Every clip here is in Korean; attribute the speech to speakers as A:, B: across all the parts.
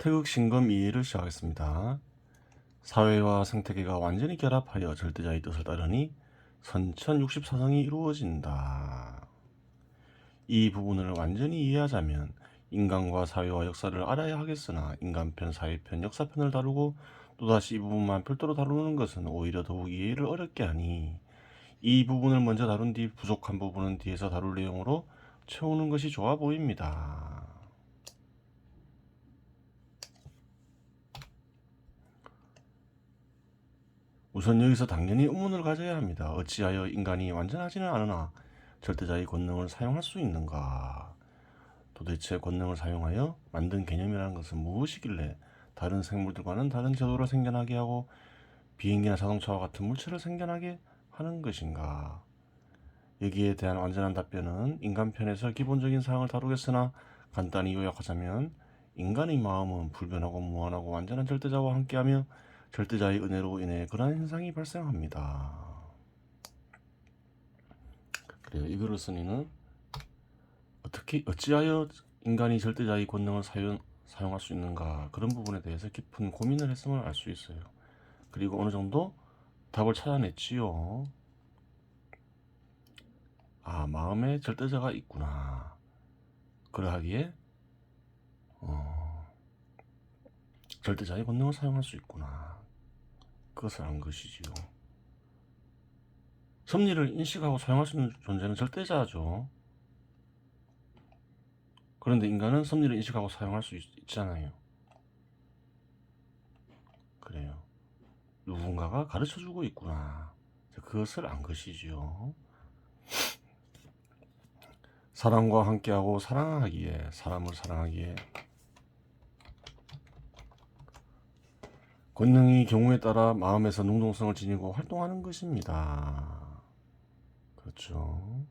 A: 태극 신검 이해를 시작하겠습니다. 사회와 생태계가 완전히 결합하여 절대자의 뜻을 따르니 선천육십사성이 이루어진다. 이 부분을 완전히 이해하자면 인간과 사회와 역사를 알아야 하겠으나 인간편, 사회편, 역사편을 다루고 또다시 이 부분만 별도로 다루는 것은 오히려 더욱 이해를 어렵게 하니 이 부분을 먼저 다룬 뒤 부족한 부분은 뒤에서 다룰 내용으로 채우는 것이 좋아 보입니다. 우선 여기서 당연히 의문을 가져야 합니다. 어찌하여 인간이 완전하지는 않으나 절대자의 권능을 사용할 수 있는가? 도대체 권능을 사용하여 만든 개념이라는 것은 무엇이길래 다른 생물들과는 다른 제도를 생겨나게 하고 비행기나 자동차와 같은 물체를 생겨나게 하는 것인가? 여기에 대한 완전한 답변은 인간 편에서 기본적인 사항을 다루겠으나 간단히 요약하자면 인간의 마음은 불변하고 무한하고 완전한 절대자와 함께하며 절대자의 은혜로 인해 그러한 현상이 발생합니다. 그래요. 이거를 쓰니는 어찌하여 인간이 절대자의 권능을 사용할 수 있는가, 그런 부분에 대해서 깊은 고민을 했음을 알 수 있어요. 그리고 어느 정도 답을 찾아냈지요. 아, 마음에 절대자가 있구나. 그러하기에 절대자의 권능을 사용할 수 있구나. 그것을 안 것이지요. 섭리를 인식하고 사용할 수 있는 존재는 절대자죠. 그런데 인간은 섭리를 인식하고 사용할 수 있잖아요. 그래요. 누군가가 가르쳐주고 있구나. 그것을 안 것이지요. 사람과 함께하고 사랑하기에, 사람을 사랑하기에 권능이 경우에 따라 마음에서 능동성을 지니고 활동하는 것입니다. 그렇죠.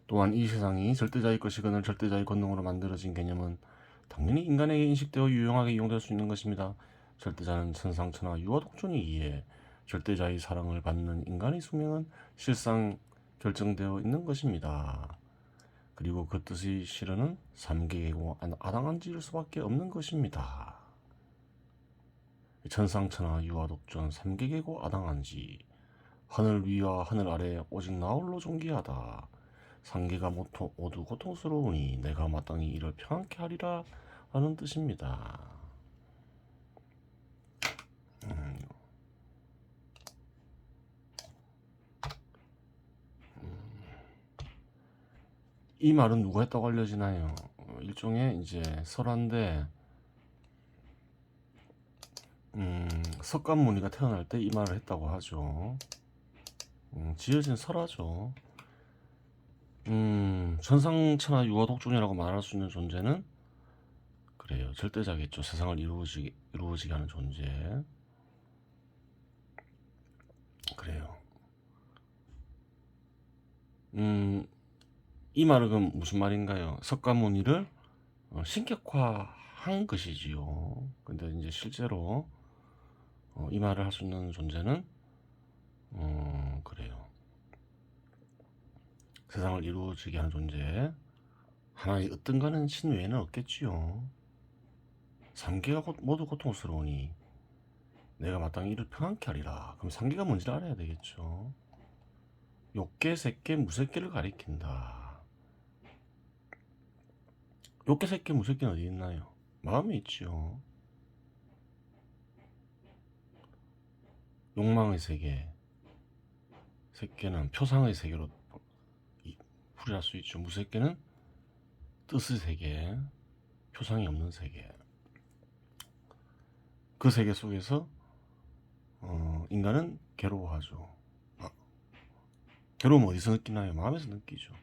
A: 또한 이 세상이 절대자의 것이거늘 절대자의 권능으로 만들어진 개념은 당연히 인간에게 인식되어 유용하게 이용될 수 있는 것입니다. 절대자는 천상천하 유아독존이기에 절대자의 사랑을 받는 인간의 숙명은 실상 결정되어 있는 것입니다. 그리고 그 뜻이 실현은 삼계계고 아당한지일 수밖에 없는 것입니다. 천상천하 유아독존 삼계계고 아당한지, 하늘 위와 하늘 아래 오직 나홀로 존귀하다. 상계가 모두 고통스러우니 내가 마땅히 이를 평안케 하리라 하는 뜻입니다. 이 말은 누가 했다고 알려지나요? 일종의 이제 설화인데, 석가모니가 태어날 때 이 말을 했다고 하죠. 지어진 설화죠. 천상천하 유아독존이라고 말할 수 있는 존재는 그래요, 절대자겠죠. 세상을 이루어지게 하는 존재. 그래요. 이 말은 그럼 무슨 말인가요? 석가모니를 신격화한 것이지요. 근데 이제 실제로 이 말을 할 수 있는 존재는 그래요, 세상을 이루어지게 하는 존재, 하나의 어떤가는 신 외에는 없겠지요. 삼계가 모두 고통스러우니 내가 마땅히 이를 평안케 하리라. 그럼 삼계가 뭔지를 알아야 되겠죠. 욕계, 색계, 무색계를 가리킨다. 욕계, 색계, 무색계는 어디 있나요? 마음에 있지요. 욕망의 세계, 색계는 표상의 세계로 풀이할 수 있죠. 무색계는 뜻의 세계, 표상이 없는 세계. 그 세계 속에서 인간은 괴로워하죠. 괴로움 어디서 느끼나요? 마음에서 느끼죠.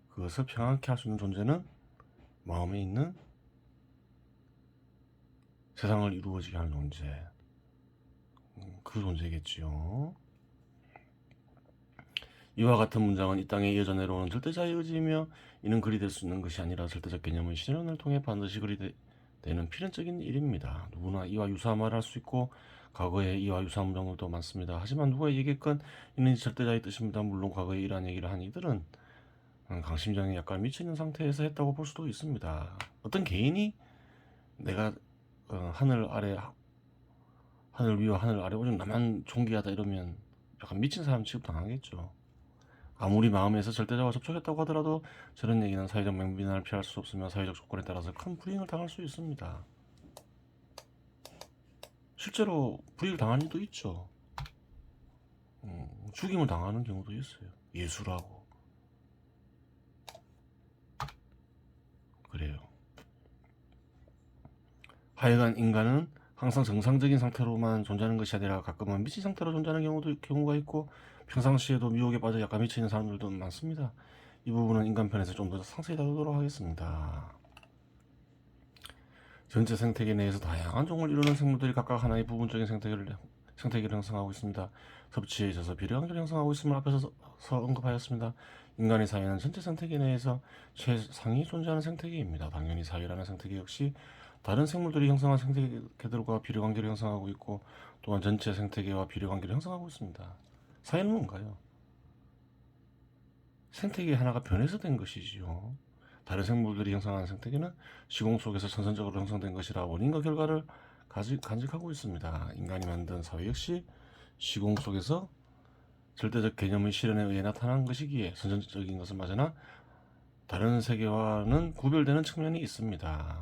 A: 그것을 평안케 할 수 있는 존재는 마음에 있는 세상을 이루어지게 하는 존재, 그 존재겠지요. 이와 같은 문장은 이 땅에 이어져 내려오는 절대자의 의지이며 이는 글이 될 수 있는 것이 아니라 절대적 개념의 실현을 통해 반드시 글이 되는 필연적인 일입니다. 누구나 이와 유사한 말을 할 수 있고 과거에 이와 유사한 문장들도 많습니다. 하지만 누가 얘기했건 이는 절대자의 뜻입니다. 물론 과거에 이러한 얘기를 한 이들은 강심장에 약간 미치는 상태에서 했다고 볼 수도 있습니다. 어떤 개인이 내가 하늘 위와 하늘 아래 오직 나만 존귀하다 이러면 약간 미친 사람 취급당하겠죠. 아무리 마음에서 절대자와 접촉했다고 하더라도 저런 얘기는 사회적 맹비난을 피할 수 없으며 사회적 조건에 따라서 큰 불이익을 당할 수 있습니다. 실제로 불이익을 당한 일도 있죠. 죽임을 당하는 경우도 있어요. 예수라고. 그래요. 하여간 인간은 항상 정상적인 상태로만 존재하는 것이 아니라 가끔은 미친 상태로 존재하는 경우가 있고 평상시에도 미혹에 빠져 약간 미치는 사람들도 많습니다. 이 부분은 인간 편에서 좀 더 상세히 다루도록 하겠습니다. 전체 생태계 내에서 다양한 종을 이루는 생물들이 각각 하나의 부분적인 생태계를 형성하고 있습니다. 섭취에 있어서 비례관계를 형성하고 있음을 앞에서 언급하였습니다. 인간의 사회는 전체 생태계 내에서 최상위 존재하는 생태계입니다. 당연히 사회라는 생태계 역시 다른 생물들이 형성한 생태계들과 비례관계를 형성하고 있고 또한 전체 생태계와 비례관계를 형성하고 있습니다. 사회는 뭔가요? 생태계 하나가 변해서 된 것이지요. 다른 생물들이 형성하는 생태계는 시공 속에서 선선적으로 형성된 것이라 원인과 결과를 간직하고 있습니다. 인간이 만든 사회 역시 시공 속에서 절대적 개념의 실현에 의해 나타난 것이기에 선천적인 것은 맞으나 다른 세계와는 구별되는 측면이 있습니다.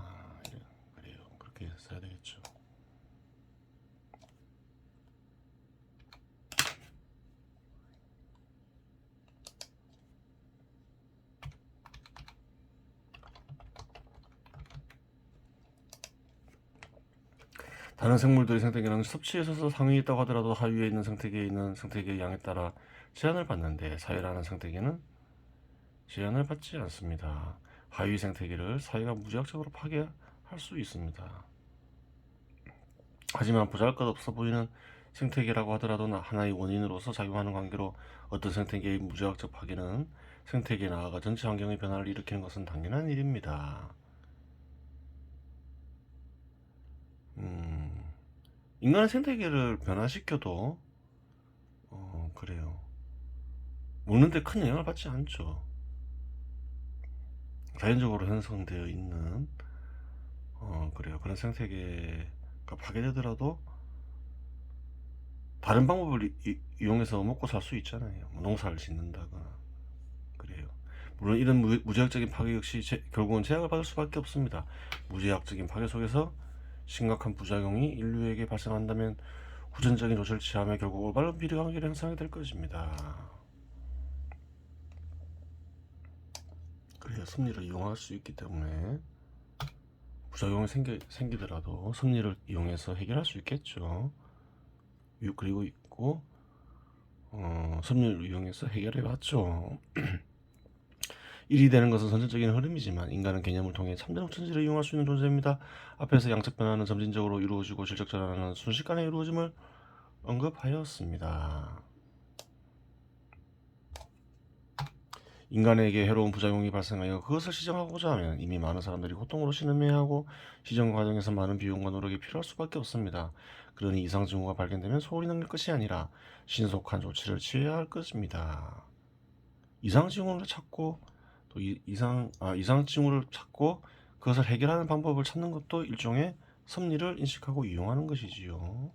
A: 그래요. 그렇게 써야 되겠죠. 다른 생물들의 생태계는 섭취에 있어서 상위에 있다고 하더라도 하위에 있는 생태계에 있는 생태계의 양에 따라 제한을 받는데 사회라는 생태계는 제한을 받지 않습니다. 하위 생태계를 사회가 무제약적으로 파괴할 수 있습니다. 하지만 보잘것없어 보이는 생태계라고 하더라도 하나의 원인으로서 작용하는 관계로 어떤 생태계의 무제약적 파괴는 생태계 나아가 전체 환경의 변화를 일으키는 것은 당연한 일입니다. 인간의 생태계를 변화시켜도 그래요. 먹는데 큰 영향을 받지 않죠. 자연적으로 형성되어 있는 그래요. 그런 생태계가 파괴되더라도 다른 방법을 이용해서 먹고 살 수 있잖아요. 뭐 농사를 짓는다거나 그래요. 물론 이런 무제약적인 파괴 역시 결국은 제약을 받을 수밖에 없습니다. 무제약적인 파괴 속에서 심각한 부작용이 인류에게 발생한다면 후천적인 조치를 취하며 결국 올바른 비례관계를 형성하게 될 것입니다. 그래야 섭리를 이용할 수 있기 때문에 부작용이 생기더라도 섭리를 이용해서 해결할 수 있겠죠. 그리고 있고 섭리를 이용해서 해결해 왔죠. 일이 되는 것은 선천적인 흐름이지만 인간은 개념을 통해 참된 후천지를 이용할 수 있는 존재입니다. 앞에서 양적 변화는 점진적으로 이루어지고 질적 전환은 순식간에 이루어짐을 언급하였습니다. 인간에게 해로운 부작용이 발생하여 그것을 시정하고자 하면 이미 많은 사람들이 고통으로 신음해하고 시정 과정에서 많은 비용과 노력이 필요할 수밖에 없습니다. 그러니 이상 징후가 발견되면 소홀히 넘길 것이 아니라 신속한 조치를 취해야 할 것입니다. 이상 징후를 찾고 또 이상 징후를 찾고 그것을 해결하는 방법을 찾는 것도 일종의 섭리를 인식하고 이용하는 것이지요.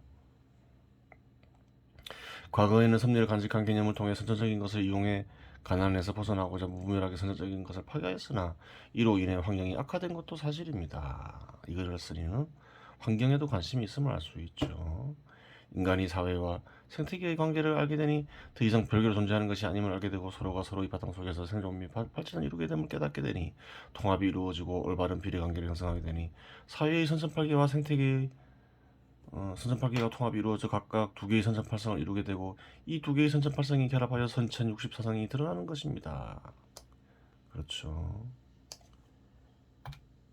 A: 과거에는 섭리를 간직한 개념을 통해 선천적인 것을 이용해 가난에서 벗어나고자 무분별하게 선천적인 것을 파괴하였으나 이로 인해 환경이 악화된 것도 사실입니다. 이것을 쓰니는 환경에도 관심이 있음을 알 수 있죠. 인간이 사회와 생태계의 관계를 알게 되니 더 이상 별개로 존재하는 것이 아님을 알게 되고 서로가 서로의 바탕 속에서 생존 및 발전을 이루게 됨을 깨닫게 되니 통합이 이루어지고 올바른 비례관계를 형성하게 되니 사회의 선천팔계와 생태계의 선천팔계가 통합이 이루어져 각각 두 개의 선천팔성을 이루게 되고 이 두 개의 선천팔성이 결합하여 선천64성이 드러나는 것입니다. 그렇죠.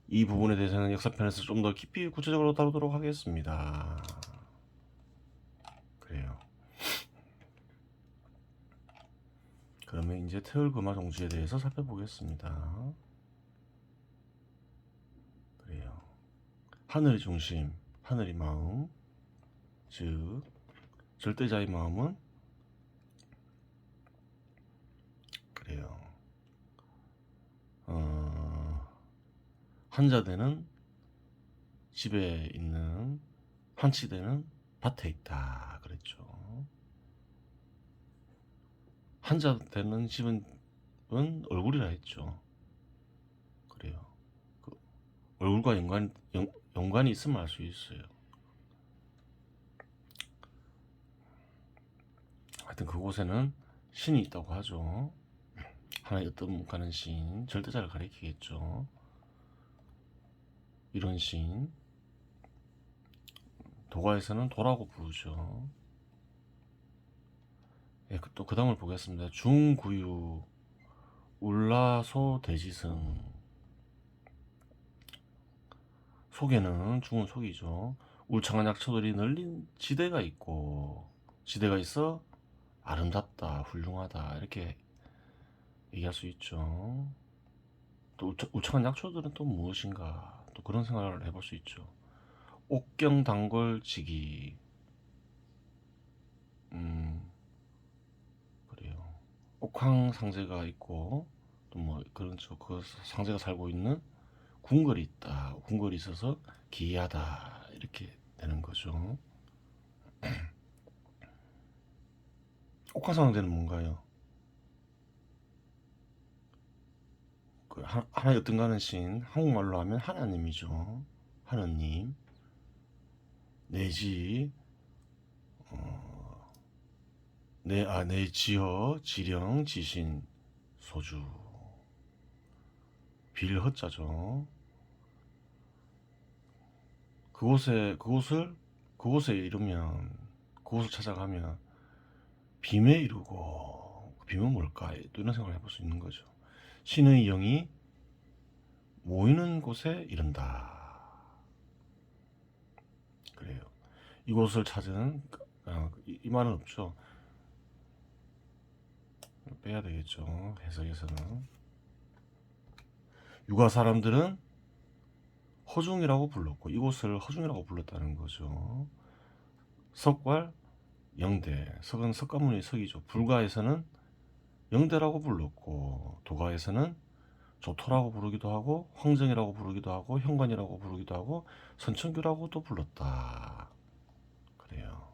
A: 이 부분에 대해서는 역사편에서 좀 더 깊이 구체적으로 다루도록 하겠습니다. 그래요. 그러면 이제 태울금화 종지에 대해서 살펴보겠습니다. 그래요. 하늘이 중심, 하늘이 마음. 즉 절대자의 마음은 그래요. 한자되는 집에 있는, 한치되는 밭에 있다 그랬죠. 한자되는 집은 얼굴이라 했죠. 그래요. 그 얼굴과 연관이 있으면 알 수 있어요. 하여튼 그곳에는 신이 있다고 하죠. 하나의 어떤 가는 신, 절대자를 가리키겠죠. 이런 신, 도가에서는 도라고 부르죠. 예, 또 그 다음을 보겠습니다. 중구유 울라소 대지승. 속에는, 중은 속이죠. 울창한 약초들이 널린 지대가 있고, 지대가 있어 아름답다, 훌륭하다 이렇게 얘기할 수 있죠. 또 울창한 약초들은 또 무엇인가, 또 그런 생각을 해볼 수 있죠. 옥경단골지기. 그래요. 옥황상제가 있고 또 뭐 그런 그 상제가 살고 있는 궁궐이 있다. 궁궐이 있어서 기이하다 이렇게 되는 거죠. 옥황상제는 뭔가요? 그 하나의 어떤가는 신, 한국말로 하면 하나님이죠. 하나님 내지 내 지어 지령 지신 소주 빌허자죠. 그곳에 이르면, 그곳을 찾아가면 빔에 이르고, 그 빔은 뭘까? 또 이런 생각을 해볼 수 있는 거죠. 신의 영이 모이는 곳에 이른다. 그래요. 이곳을 찾은 이 말은 없죠. 빼야 되겠죠. 해석에서는 유가 사람들은 허중이라고 불렀고 이곳을 허중이라고 불렀다는 거죠. 석괄 영대, 석은 석가모니 석이죠. 불가에서는 영대라고 불렀고 도가에서는 조토라고 부르기도 하고 황정이라고 부르기도 하고 현관이라고 부르기도 하고 선천규라고도 불렀다. 그래요.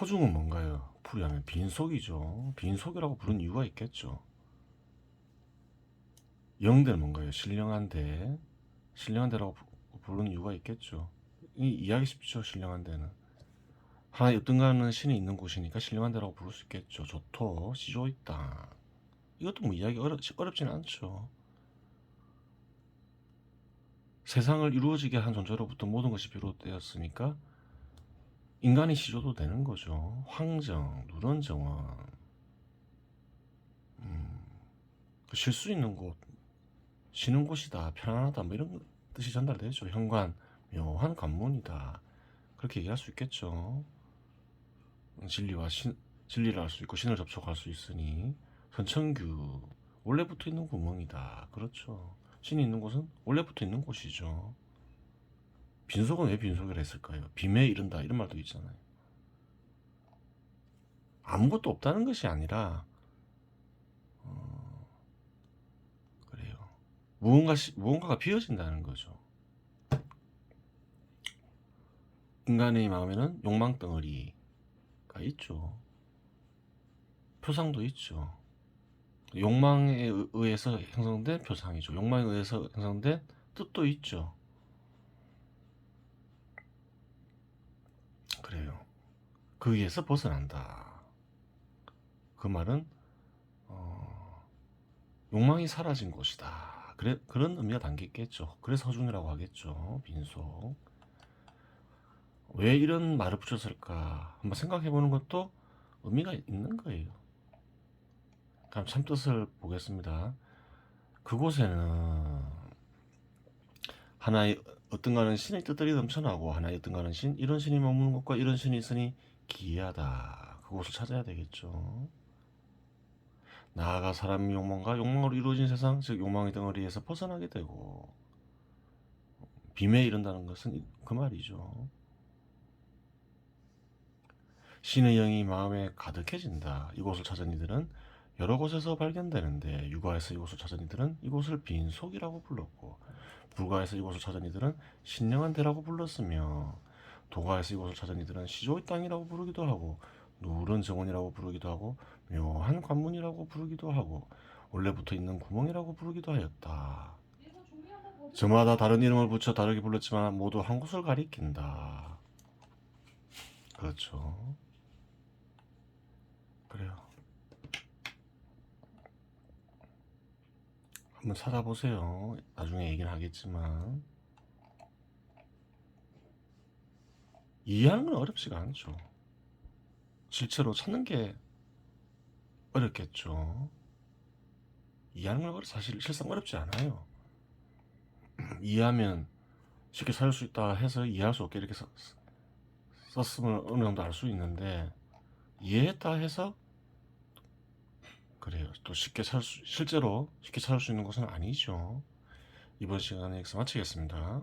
A: 허중은 뭔가요? 풀이하면 빈속이죠. 빈속이라고 부른 이유가 있겠죠. 영대는 뭔가요? 신령한데. 신령한데라고 부르는 이유가 있겠죠. 이해하기 쉽죠. 신령한데는 하나의 어떤가는 신이 있는 곳이니까 신령한데라고 부를 수 있겠죠. 조토 시조 있다. 이것도 뭐 이해하기 어렵지는 않죠. 세상을 이루어지게 한 존재로부터 모든 것이 비롯되었으니까 인간이 시조도 되는 거죠. 황정, 누런정원, 쉴 수 있는 곳, 쉬는 곳이다, 편안하다, 뭐 이런 뜻이 전달되죠. 현관, 묘한 관문이다. 그렇게 얘기할 수 있겠죠. 진리를 알 수 있고 신을 접촉할 수 있으니 선천규, 원래 붙어 있는 구멍이다. 그렇죠. 신이 있는 곳은 원래 붙어 있는 곳이죠. 빈속은 왜 빈속이라 했을까요? 빔에 이른다 이런 말도 있잖아요. 아무것도 없다는 것이 아니라 그래요. 무언가가 비어진다는 거죠. 인간의 마음에는 욕망 덩어리가 있죠. 표상도 있죠. 욕망에 의해서 형성된 표상이죠. 욕망에 의해서 형성된 뜻도 있죠. 그래요. 거기에서 벗어난다. 그 말은 욕망이 사라진 곳이다. 그런 의미가 담겨 있겠죠. 그래서 허중이라고 하겠죠. 빈속. 왜 이런 말을 붙였을까? 한번 생각해 보는 것도 의미가 있는 거예요. 그럼 참 뜻을 보겠습니다. 그곳에는 하나의 어떤가는 신의 뜻들이 넘쳐나고 하나의 어떤가는 신, 이런 신이 머무는 곳과 이런 신이 있으니 기이하다. 그곳을 찾아야 되겠죠. 나아가 사람의 욕망과 욕망으로 이루어진 세상, 즉 욕망의 덩어리에서 벗어나게 되고 빔에 이른다는 것은 그 말이죠. 신의 영이 마음에 가득해진다. 이곳을 찾은 이들은 여러 곳에서 발견되는데 유가에서 이곳을 찾은 이들은 이곳을 빈속이라고 불렀고 불가에서 이곳을 찾은 이들은 신령한 데라고 불렀으며 도가에서 이곳을 찾은 이들은 시조의 땅이라고 부르기도 하고 누른 정원이라고 부르기도 하고 묘한 관문이라고 부르기도 하고 원래부터 있는 구멍이라고 부르기도 하였다. 저마다 다른 이름을 붙여 다르게 불렀지만 모두 한 곳을 가리킨다. 그렇죠. 그래요. 한번 찾아보세요. 나중에 얘기는 하겠지만 이해하는 건 어렵지가 않죠. 실제로 찾는 게 어렵겠죠. 이해하는 건 사실 실상 어렵지 않아요. 이해하면 쉽게 살 수 있다 해서 이해할 수 없게 이렇게 썼으면 어느 정도 알 수 있는데 이해했다 해서 그래요. 또 실제로 쉽게 찾을 수 있는 것은 아니죠. 이번 시간에 여기서 마치겠습니다.